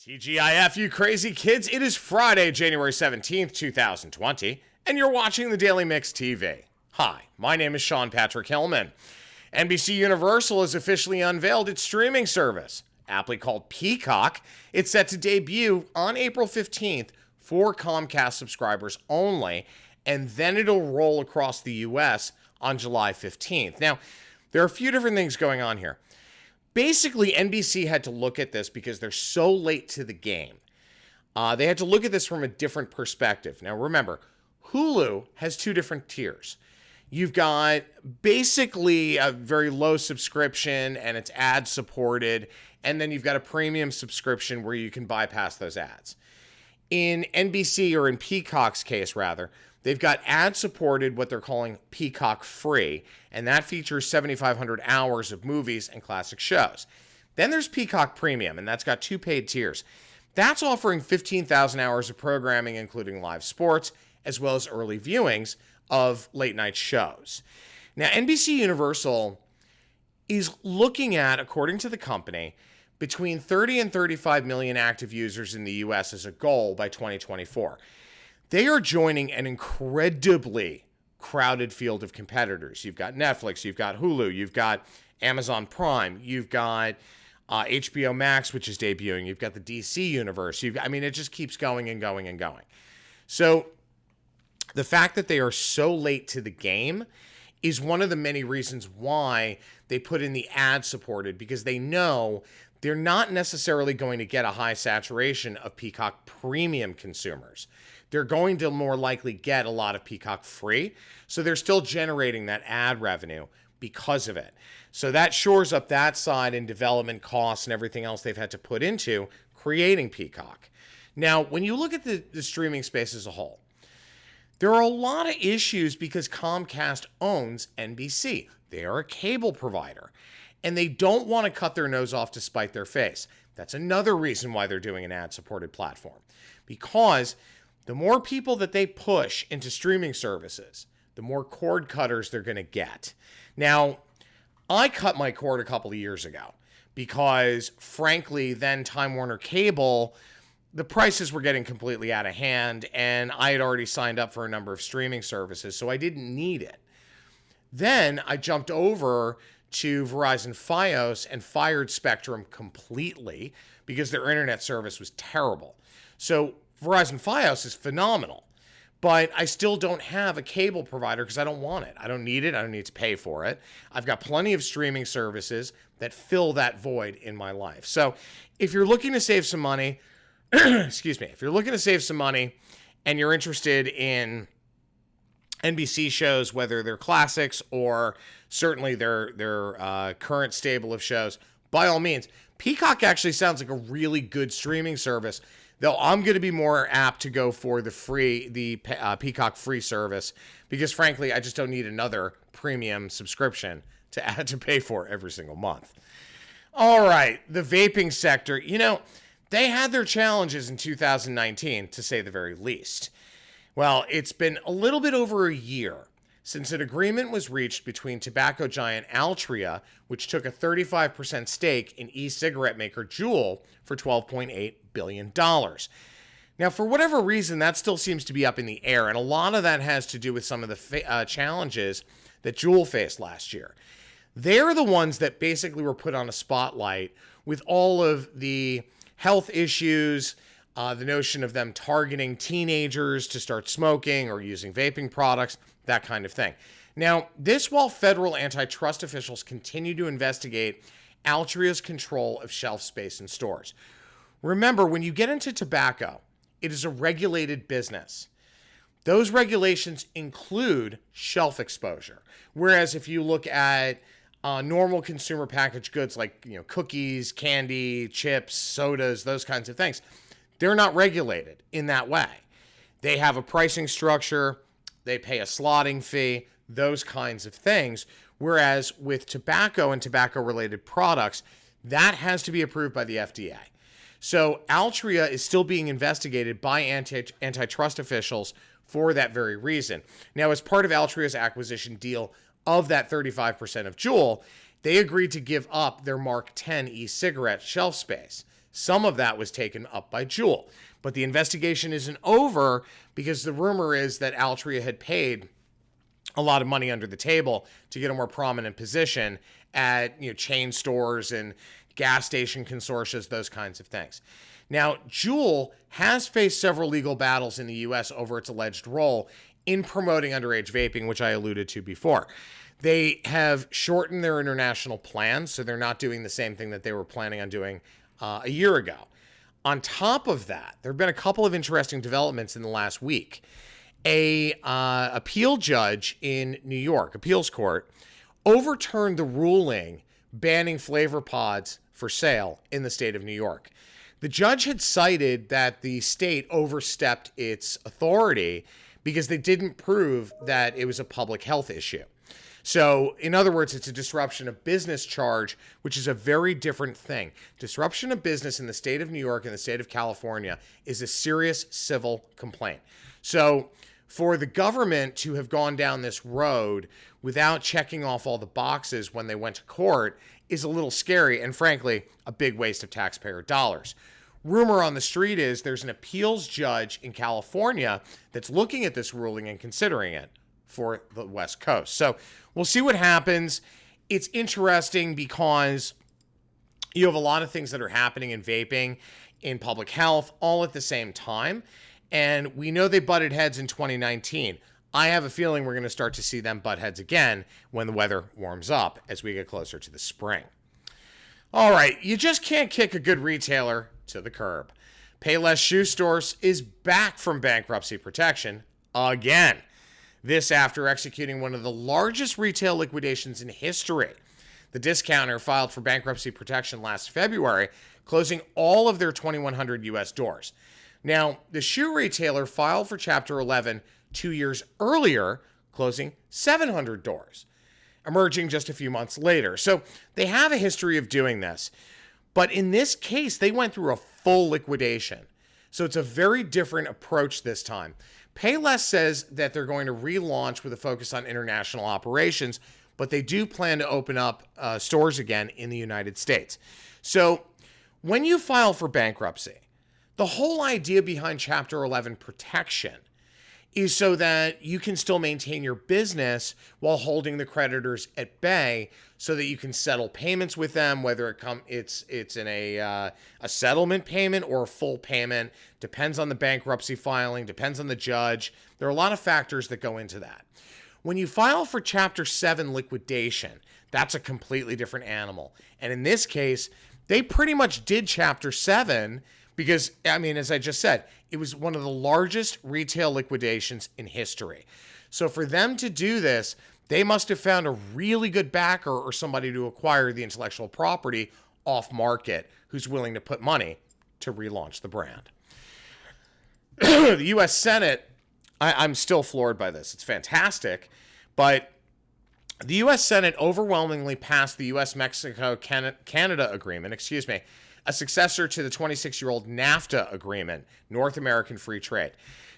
TGIF, you crazy kids. It is Friday, January 17th, 2020, and you're watching the Daily Mix TV. Hi, my name is Sean Patrick Hillman. NBC Universal has officially unveiled its streaming service, aptly called Peacock. It's set to debut on April 15th for Comcast subscribers only, and then it'll roll across the U.S. on July 15th. Now, there are a few different things going on here. Basically, NBC had to look at this because they're so late to the game. They had to look at this from a different perspective. Now, remember, Hulu has two different tiers. You've got basically a very low subscription and it's ad supported. And then you've got a premium subscription where you can bypass those ads. In NBC, or in Peacock's case rather, they've got ad-supported, what they're calling Peacock Free, and that features 7,500 hours of movies and classic shows. Then there's Peacock Premium, and that's got two paid tiers. That's offering 15,000 hours of programming, including live sports, as well as early viewings of late-night shows. Now, NBC Universal is looking at, according to the company, between 30 and 35 million active users in the U.S. as a goal by 2024. They are joining an incredibly crowded field of competitors. You've got Netflix, you've got Hulu, you've got Amazon Prime, you've got HBO Max, which is debuting, you've got the DC universe. It just keeps going and going and going. So the fact that they are so late to the game is one of the many reasons why they put in the ad-supported, because they know they're not necessarily going to get a high saturation of Peacock Premium consumers. They're going to more likely get a lot of Peacock Free. So they're still generating that ad revenue because of it. So that shores up that side in development costs and everything else they've had to put into creating Peacock. Now, when you look at the streaming space as a whole, there are a lot of issues because Comcast owns NBC. They are a cable provider, and they don't want to cut their nose off to spite their face. That's another reason why they're doing an ad-supported platform, because the more people that they push into streaming services, the more cord cutters they're going to get. Now, I cut my cord a couple of years ago because, frankly, then Time Warner Cable, the prices were getting completely out of hand, and I had already signed up for a number of streaming services, so I didn't need it. Then I jumped over to Verizon Fios and fired Spectrum completely because their internet service was terrible. So Verizon Fios is phenomenal, but I still don't have a cable provider because I don't want it. I don't need it. I don't need to pay for it. I've got plenty of streaming services that fill that void in my life. So if you're looking to save some money, if you're looking to save some money and you're interested in NBC shows, whether they're classics or certainly their current stable of shows, by all means, Peacock actually sounds like a really good streaming service. Though I'm going to be more apt to go for the Peacock free service because, frankly, I just don't need another premium subscription to pay for every single month. All right, the vaping sector, they had their challenges in 2019, to say the very least. Well, it's been a little bit over a year since an agreement was reached between tobacco giant Altria, which took a 35% stake in e-cigarette maker Juul for $12.8 billion. Now, for whatever reason, that still seems to be up in the air, and a lot of that has to do with some of the challenges that Juul faced last year. They're the ones that basically were put on a spotlight with all of the health issues, the notion of them targeting teenagers to start smoking or using vaping products, that kind of thing. Now, this while federal antitrust officials continue to investigate Altria's control of shelf space in stores. Remember, when you get into tobacco, it is a regulated business. Those regulations include shelf exposure. Whereas if you look at normal consumer packaged goods like cookies, candy, chips, sodas, those kinds of things, they're not regulated in that way. They have a pricing structure, they pay a slotting fee, those kinds of things. Whereas with tobacco and tobacco-related products, that has to be approved by the FDA. So Altria is still being investigated by antitrust officials for that very reason. Now, as part of Altria's acquisition deal of that 35% of Juul, they agreed to give up their Mark 10 e-cigarette shelf space. Some of that was taken up by Juul. But the investigation isn't over because the rumor is that Altria had paid a lot of money under the table to get a more prominent position at chain stores and gas station consortia, those kinds of things. Now, Juul has faced several legal battles in the U.S. over its alleged role in promoting underage vaping, which I alluded to before. They have shortened their international plans, so they're not doing the same thing that they were planning on doing a year ago. On top of that, there have been a couple of interesting developments in the last week. A appeal judge in New York, appeals court, overturned the ruling banning flavor pods for sale in the state of New York. The judge had cited that the state overstepped its authority because they didn't prove that it was a public health issue. So, in other words, it's a disruption of business charge, which is a very different thing. Disruption of business in the state of New York and the state of California is a serious civil complaint. So, for the government to have gone down this road without checking off all the boxes when they went to court is a little scary and, frankly, a big waste of taxpayer dollars. Rumor on the street is there's an appeals judge in California that's looking at this ruling and considering it for the West Coast. So we'll see what happens. It's interesting because you have a lot of things that are happening in vaping, in public health, all at the same time. And we know they butted heads in 2019. I have a feeling we're going to start to see them butt heads again when the weather warms up as we get closer to the spring. All right, you just can't kick a good retailer to the curb. Payless Shoe Stores is back from bankruptcy protection again. This after executing one of the largest retail liquidations in history. The discounter filed for bankruptcy protection last February, closing all of their 2,100 U.S. doors. Now, the shoe retailer filed for Chapter 11 2 years earlier, closing 700 doors, emerging just a few months later. So they have a history of doing this. But in this case, they went through a full liquidation. So it's a very different approach this time. Payless says that they're going to relaunch with a focus on international operations, but they do plan to open up stores again in the United States. So when you file for bankruptcy, the whole idea behind Chapter 11 protection is so that you can still maintain your business while holding the creditors at bay so that you can settle payments with them, whether it's in a settlement payment or a full payment. Depends on the bankruptcy filing, depends on the judge. There are a lot of factors that go into that. When you file for Chapter 7 liquidation, that's a completely different animal. And in this case, they pretty much did Chapter 7 because, I mean, as I just said, it was one of the largest retail liquidations in history. So for them to do this, they must have found a really good backer or somebody to acquire the intellectual property off market who's willing to put money to relaunch the brand. The U.S. Senate, I'm still floored by this. It's fantastic. But the U.S. Senate overwhelmingly passed the U.S.-Mexico-Canada agreement, a successor to the 26-year-old NAFTA agreement, North American Free Trade.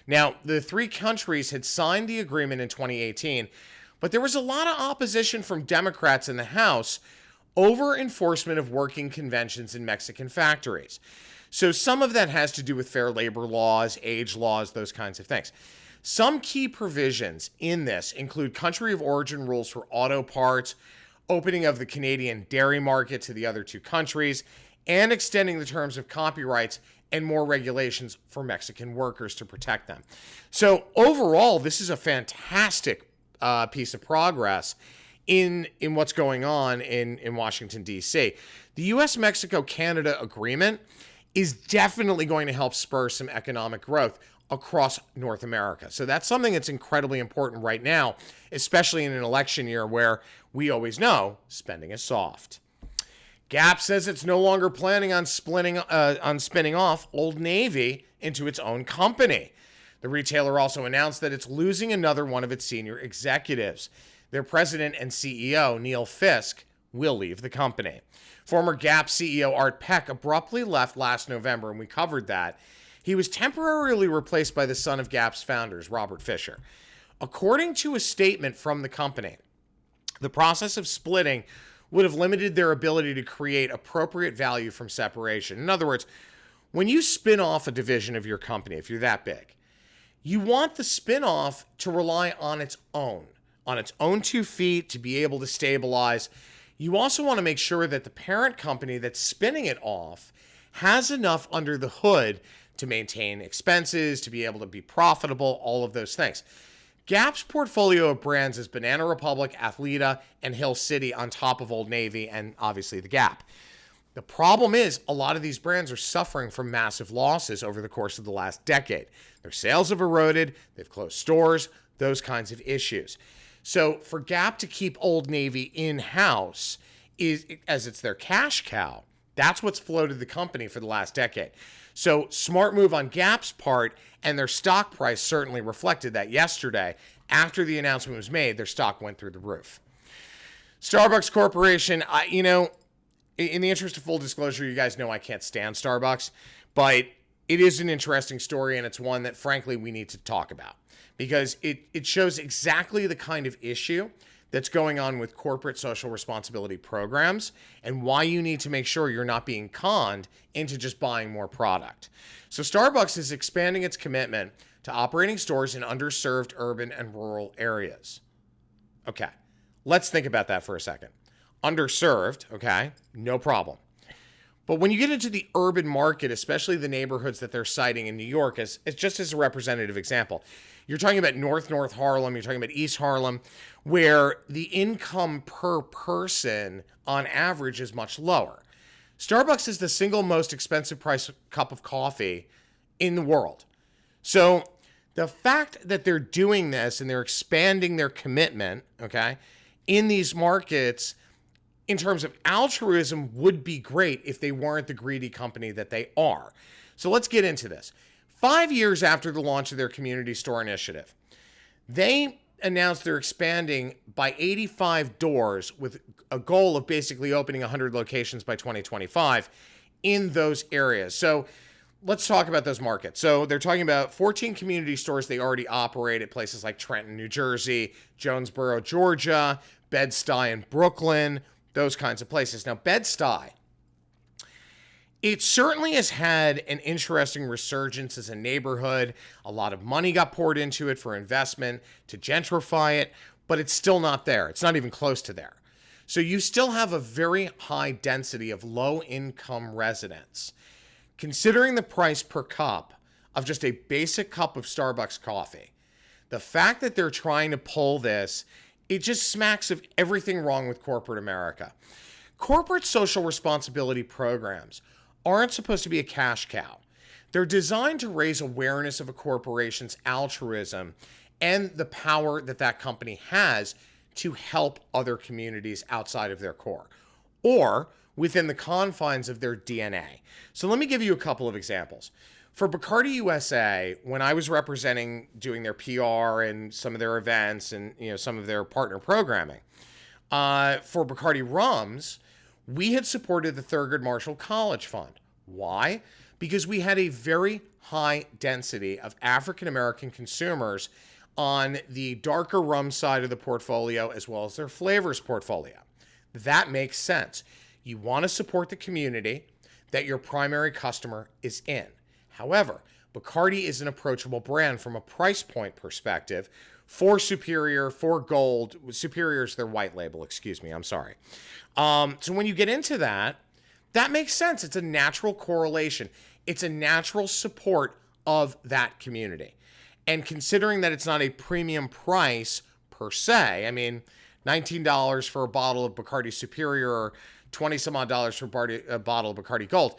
Now, the three countries had signed the agreement in 2018, but there was a lot of opposition from Democrats in the House over enforcement of working conventions in Mexican factories. So some of that has to do with fair labor laws, age laws, those kinds of things. Some key provisions in this include country of origin rules for auto parts, opening of the Canadian dairy market to the other two countries, and extending the terms of copyrights and more regulations for Mexican workers to protect them. So overall, this is a fantastic piece of progress in what's going on in Washington, D.C. The U.S.-Mexico-Canada agreement is definitely going to help spur some economic growth across North America. So that's something that's incredibly important right now, especially in an election year where we always know spending is soft. Gap says it's no longer planning on spinning off Old Navy into its own company. The retailer also announced that it's losing another one of its senior executives. Their president and CEO, Neil Fisk, will leave the company. Former Gap CEO Art Peck abruptly left last November, and we covered that. He was temporarily replaced by the son of Gap's founders, Robert Fisher. According to a statement from the company, the process of splitting would have limited their ability to create appropriate value from separation. In other words, when you spin off a division of your company, if you're that big, you want the spin-off to rely on its own 2 feet, to be able to stabilize. You also want to make sure that the parent company that's spinning it off has enough under the hood to maintain expenses, to be able to be profitable, all of those things. Gap's portfolio of brands is Banana Republic, Athleta, and Hill City on top of Old Navy and obviously the Gap. The problem is a lot of these brands are suffering from massive losses over the course of the last decade. Their sales have eroded, they've closed stores, those kinds of issues. So for Gap to keep Old Navy in-house, as it's their cash cow, that's what's floated the company for the last decade. So smart move on Gap's part, and their stock price certainly reflected that yesterday. After the announcement was made, their stock went through the roof. Starbucks Corporation, in the interest of full disclosure, you guys know I can't stand Starbucks, but it is an interesting story, and it's one that, frankly, we need to talk about because it shows exactly the kind of issue that's going on with corporate social responsibility programs and why you need to make sure you're not being conned into just buying more product. So Starbucks is expanding its commitment to operating stores in underserved urban and rural areas. Okay, let's think about that for a second. Underserved, okay, no problem. But when you get into the urban market, especially the neighborhoods that they're citing in New York, as just as a representative example, you're talking about North Harlem, you're talking about East Harlem, where the income per person on average is much lower. Starbucks is the single most expensive price cup of coffee in the world. So the fact that they're doing this and they're expanding their commitment, okay, in these markets in terms of altruism would be great if they weren't the greedy company that they are. So let's get into this. 5 years after the launch of their community store initiative, they announced they're expanding by 85 doors with a goal of basically opening 100 locations by 2025 in those areas. So let's talk about those markets. So they're talking about 14 community stores they already operate at places like Trenton, New Jersey, Jonesboro, Georgia, Bed-Stuy in Brooklyn, those kinds of places. Now, Bed-Stuy, it certainly has had an interesting resurgence as a neighborhood. A lot of money got poured into it for investment to gentrify it, but it's still not there. It's not even close to there. So you still have a very high density of low-income residents. Considering the price per cup of just a basic cup of Starbucks coffee, the fact that they're trying to pull this, it just smacks of everything wrong with corporate America. Corporate social responsibility programs aren't supposed to be a cash cow. They're designed to raise awareness of a corporation's altruism and the power that that company has to help other communities outside of their core or within the confines of their DNA. So let me give you a couple of examples. For Bacardi USA, when I was doing their PR and some of their events and some of their partner programming, for Bacardi Rums, we had supported the Thurgood Marshall College Fund. Why? Because we had a very high density of African American consumers on the darker rum side of the portfolio as well as their flavors portfolio. That makes sense. You want to support the community that your primary customer is in. However, Bacardi is an approachable brand from a price point perspective for Superior, for Gold. Superior is their white label, excuse me, I'm sorry. So when you get into that, that makes sense. It's a natural correlation. It's a natural support of that community. And considering that it's not a premium price per se, I mean, $19 for a bottle of Bacardi Superior or 20 some odd dollars for a bottle of Bacardi Gold,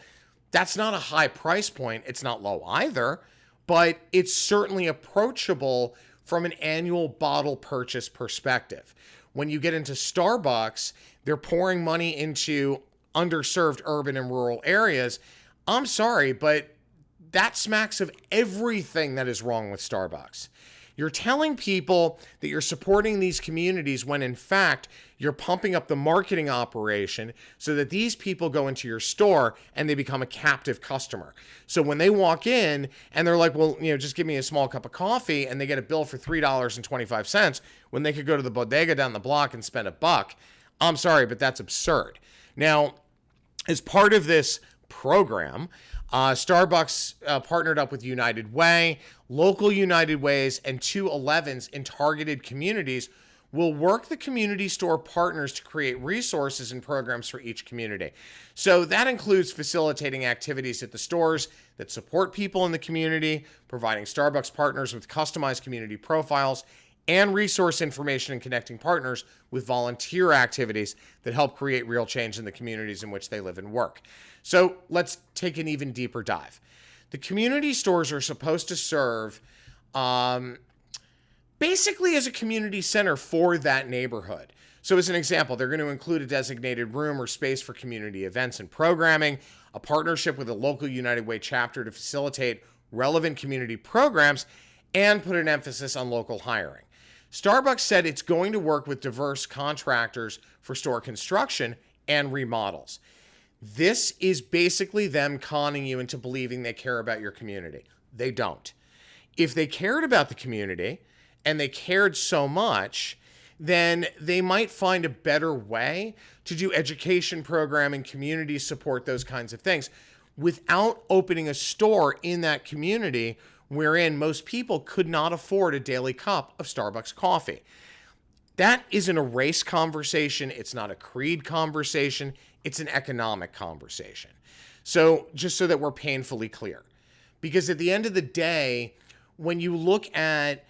that's not a high price point. It's not low either, but it's certainly approachable from an annual bottle purchase perspective. When you get into Starbucks, they're pouring money into underserved urban and rural areas. I'm sorry, but that smacks of everything that is wrong with Starbucks. You're telling people that you're supporting these communities when in fact you're pumping up the marketing operation so that these people go into your store and they become a captive customer. So when they walk in and they're like, well, just give me a small cup of coffee, and they get a bill for $3.25 when they could go to the bodega down the block and spend $1, I'm sorry, but that's absurd. Now, as part of this program, Starbucks partnered up with United Way. Local United Ways and 211s in targeted communities will work the community store partners to create resources and programs for each community. So that includes facilitating activities at the stores that support people in the community, providing Starbucks partners with customized community profiles, and resource information and connecting partners with volunteer activities that help create real change in the communities in which they live and work. So let's take an even deeper dive. The community stores are supposed to serve basically as a community center for that neighborhood. So as an example, they're going to include a designated room or space for community events and programming, a partnership with a local United Way chapter to facilitate relevant community programs, and put an emphasis on local hiring. Starbucks said it's going to work with diverse contractors for store construction and remodels. This is basically them conning you into believing they care about your community. They don't. If they cared about the community and they cared so much, then they might find a better way to do education programming, community support, those kinds of things, without opening a store in that community wherein most people could not afford a daily cup of Starbucks coffee. That isn't a race conversation. It's not a creed conversation. It's an economic conversation. So just so that we're painfully clear, because at the end of the day, when you look at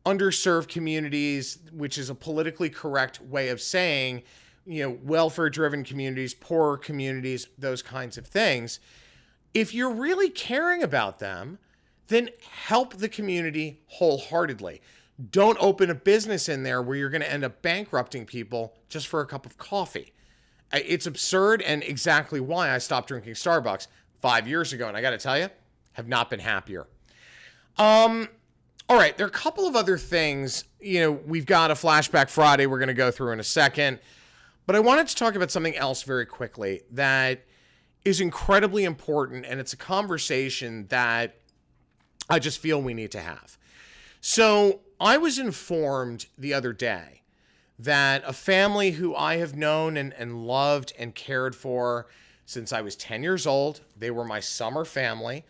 underserved communities, which is a politically correct way of saying, welfare-driven communities, poorer communities, those kinds of things, if you're really caring about them, then help the community wholeheartedly. Don't open a business in there where you're going to end up bankrupting people just for a cup of coffee. It's absurd, and exactly why I stopped drinking Starbucks 5 years ago. And I got to tell you, have not been happier. All right, there are a couple of other things. We've got a Flashback Friday we're going to go through in a second. But I wanted to talk about something else very quickly that is incredibly important, and it's a conversation that I just feel we need to have. So I was informed the other day that a family who I have known and loved and cared for since I was 10 years old, they were my summer family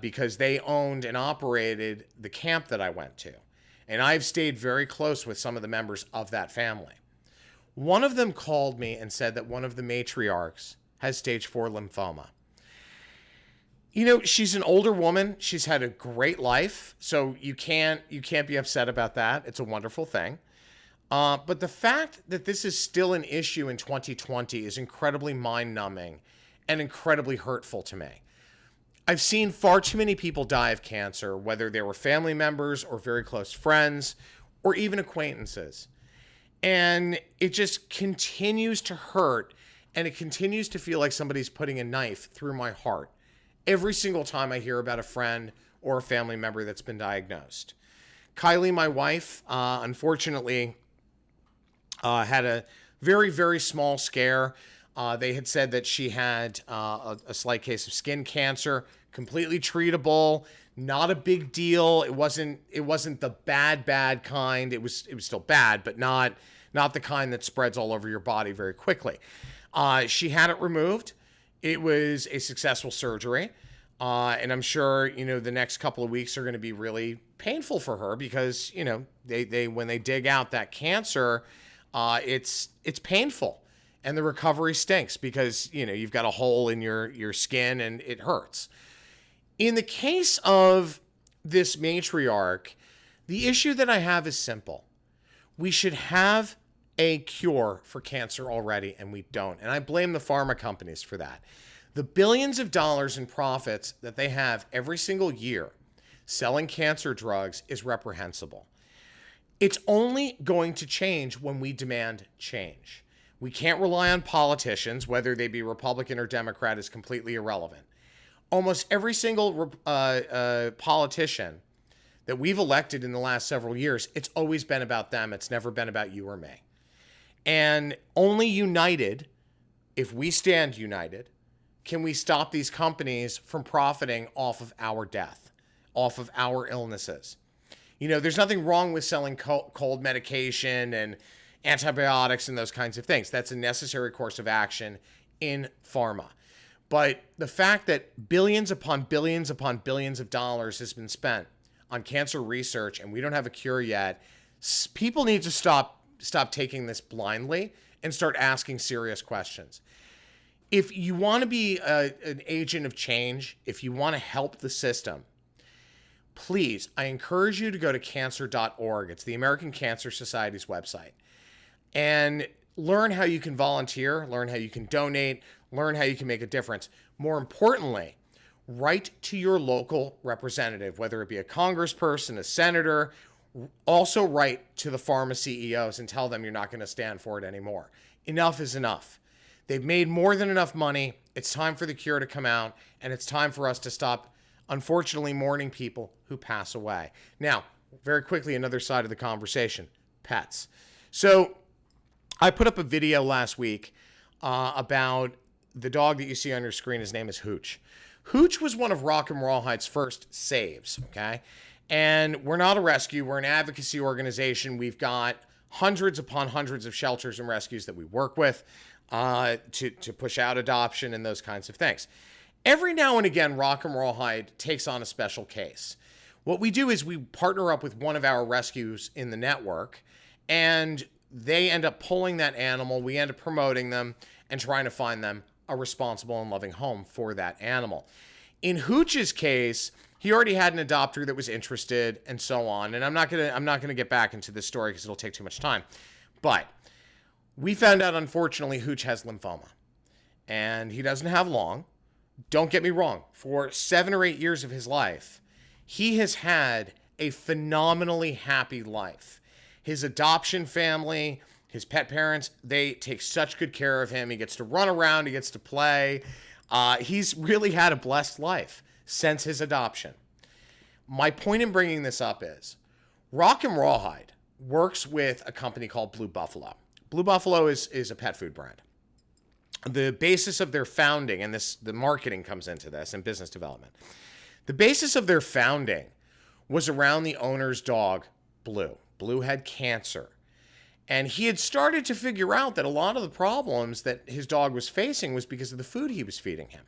because they owned and operated the camp that I went to. And I've stayed very close with some of the members of that family. One of them called me and said that one of the matriarchs has stage 4 lymphoma. She's an older woman. She's had a great life, so you can't be upset about that. It's a wonderful thing. But the fact that this is still an issue in 2020 is incredibly mind-numbing and incredibly hurtful to me. I've seen far too many people die of cancer, whether they were family members or very close friends or even acquaintances. And it just continues to hurt, and it continues to feel like somebody's putting a knife through my heart every single time I hear about a friend or a family member that's been diagnosed. Kylie, my wife, unfortunately, had a very, very small scare. They had said that she had a slight case of skin cancer, completely treatable, not a big deal. It wasn't the bad kind. It was still bad, but not the kind that spreads all over your body very quickly. She had it removed. It was a successful surgery, and I'm sure the next couple of weeks are going to be really painful for her because they when they dig out that cancer, it's painful, and the recovery stinks because you've got a hole in your skin and it hurts. In the case of this matriarch, the issue that I have is simple. We should have a cure for cancer already, and we don't. And I blame the pharma companies for that. The billions of dollars in profits that they have every single year selling cancer drugs is reprehensible. It's only going to change when we demand change. We can't rely on politicians, whether they be Republican or Democrat is completely irrelevant. Almost every single politician that we've elected in the last several years, it's always been about them. It's never been about you or me. And only united, if we stand united, can we stop these companies from profiting off of our death, off of our illnesses. There's nothing wrong with selling cold medication antibiotics and those kinds of things. That's a necessary course of action in pharma. But the fact that billions upon billions upon billions of dollars has been spent on cancer research and we don't have a cure yet, people need to stop taking this blindly and start asking serious questions. If you want to be an agent of change, if you want to help the system, please, I encourage you to go to cancer.org. It's the American Cancer Society's website. And learn how you can volunteer, learn how you can donate, learn how you can make a difference. More importantly, write to your local representative, whether it be a congressperson, a senator. Also write to the pharma CEOs and tell them you're not going to stand for it anymore. Enough is enough. They've made more than enough money. It's time for the cure to come out, and it's time for us to stop, unfortunately, mourning people who pass away. Now, very quickly, another side of the conversation, pets. So I put up a video last week about the dog that you see on your screen. His name is Hooch. Hooch was one of Rock and Rawhide's first saves, okay? And we're not a rescue. We're an advocacy organization. We've got hundreds upon hundreds of shelters and rescues that we work with to push out adoption and those kinds of things. Every now and again, Rock and Rawhide takes on a special case. What we do is we partner up with one of our rescues in the network, and they end up pulling that animal. We end up promoting them and trying to find them a responsible and loving home for that animal. In Hooch's case, he already had an adopter that was interested and so on. And I'm not gonna get back into this story because it'll take too much time. But we found out, unfortunately, Hooch has lymphoma. And he doesn't have long. Don't get me wrong. For 7 or 8 years of his life, he has had a phenomenally happy life. His adoption family, his pet parents, they take such good care of him. He gets to run around. He gets to play. He's really had a blessed life since his adoption. My point in bringing this up is Rock and Rawhide works with a company called Blue Buffalo. Blue Buffalo is a pet food brand. The basis of their founding, and the marketing comes into this and business development. The basis of their founding was around the owner's dog, Blue. Blue had cancer. And he had started to figure out that a lot of the problems that his dog was facing was because of the food he was feeding him.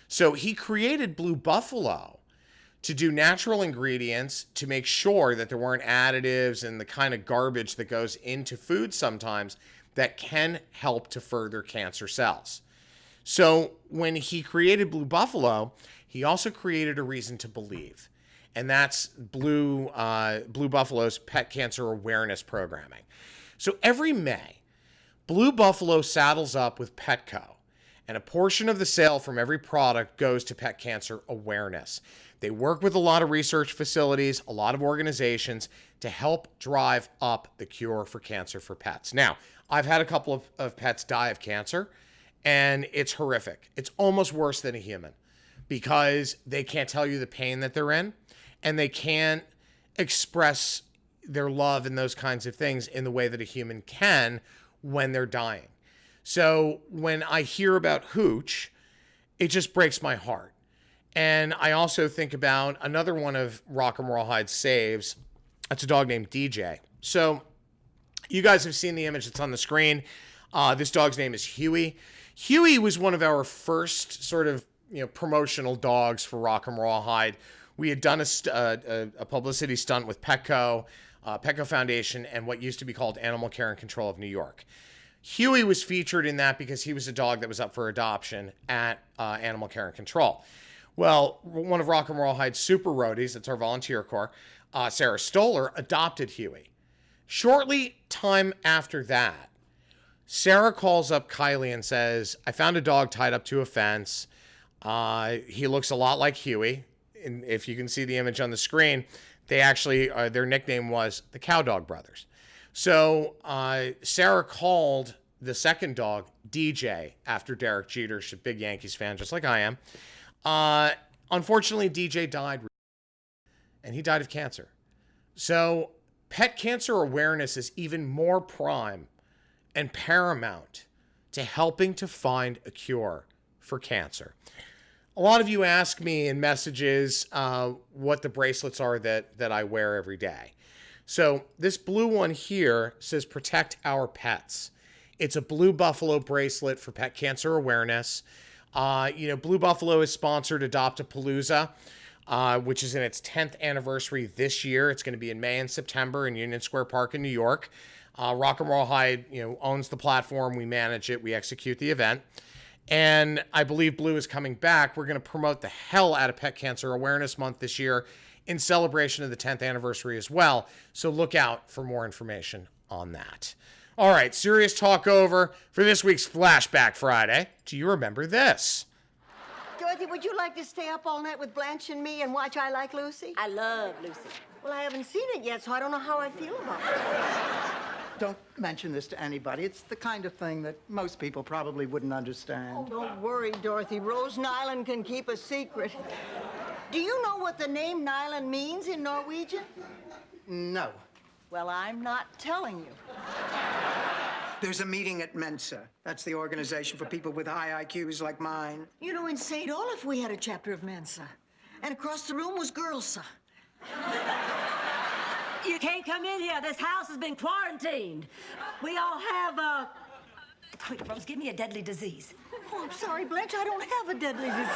So he created Blue Buffalo to do natural ingredients to make sure that there weren't additives and the kind of garbage that goes into food sometimes that can help to further cancer cells. So when he created Blue Buffalo, he also created a reason to believe. And that's Blue Buffalo's pet cancer awareness programming. So every May, Blue Buffalo saddles up with Petco, and a portion of the sale from every product goes to pet cancer awareness. They work with a lot of research facilities, a lot of organizations to help drive up the cure for cancer for pets. Now, I've had a couple of pets die of cancer, and it's horrific. It's almost worse than a human because they can't tell you the pain that they're in, and they can't express their love and those kinds of things in the way that a human can when they're dying. So when I hear about Hooch, it just breaks my heart. And I also think about another one of Rock and Rawhide's saves. That's a dog named DJ. So you guys have seen the image that's on the screen. This dog's name is Huey. Huey was one of our first sort of promotional dogs for Rock and Rawhide. We had done a publicity stunt with Petco, Petco Foundation, and what used to be called Animal Care and Control of New York. Huey was featured in that because he was a dog that was up for adoption at Animal Care and Control. Well, one of Rock and Rawhide's super roadies, that's our volunteer corps, Sarah Stoller, adopted Huey. Shortly time after that, Sarah calls up Kylie and says, I found a dog tied up to a fence. He looks a lot like Huey. And if you can see the image on the screen, they actually, their nickname was the Cowdog Brothers. So Sarah called the second dog DJ after Derek Jeter. She's a big Yankees fan, just like I am. Unfortunately, DJ died, and he died of cancer. So pet cancer awareness is even more prime and paramount to helping to find a cure for cancer. A lot of you ask me in messages what the bracelets are that I wear every day. So this blue one here says protect our pets. It's a Blue Buffalo bracelet for pet cancer awareness. Blue Buffalo has sponsored Adopt-A-Palooza, which is in its 10th anniversary this year. It's going to be in May and September in Union Square Park in New York. Rock and Roll Hide, owns the platform. We manage it. We execute the event. And I believe Blue is coming back. We're going to promote the hell out of Pet Cancer Awareness Month this year in celebration of the 10th anniversary as well. So look out for more information on that. All right, serious talk over for this week's Flashback Friday. Do you remember this? Dorothy, would you like to stay up all night with Blanche and me and watch I Like Lucy? I love Lucy. Well, I haven't seen it yet, so I don't know how I feel about it. Don't mention this to anybody. It's the kind of thing that most people probably wouldn't understand. Oh, don't worry, Dorothy. Rose Nyland can keep a secret. Do you know what the name Nyland means in Norwegian? No. Well, I'm not telling you. There's a meeting at Mensa. That's the organization for people with high IQs like mine. You know, in St. Olaf, we had a chapter of Mensa. And across the room was Girlsa. You can't come in here. This house has been quarantined. We all have, quick, Rose, give me a deadly disease. Oh, I'm sorry, Blanche. I don't have a deadly disease.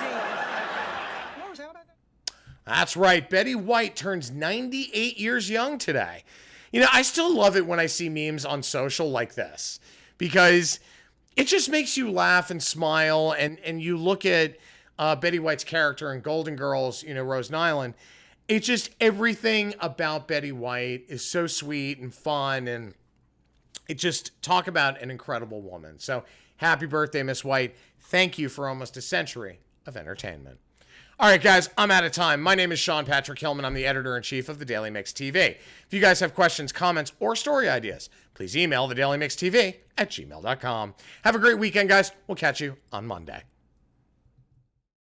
That's right. Betty White turns 98 years young today. I still love it when I see memes on social like this because it just makes you laugh and smile. And you look at Betty White's character in Golden Girls, Rose Nyland. It's just everything about Betty White is so sweet and fun. And it just talk about an incredible woman. So happy birthday, Miss White. Thank you for almost a century of entertainment. All right, guys, I'm out of time. My name is Sean Patrick Hillman. I'm the editor-in-chief of The Daily Mix TV. If you guys have questions, comments, or story ideas, please email thedailymixtv@gmail.com. Have a great weekend, guys. We'll catch you on Monday.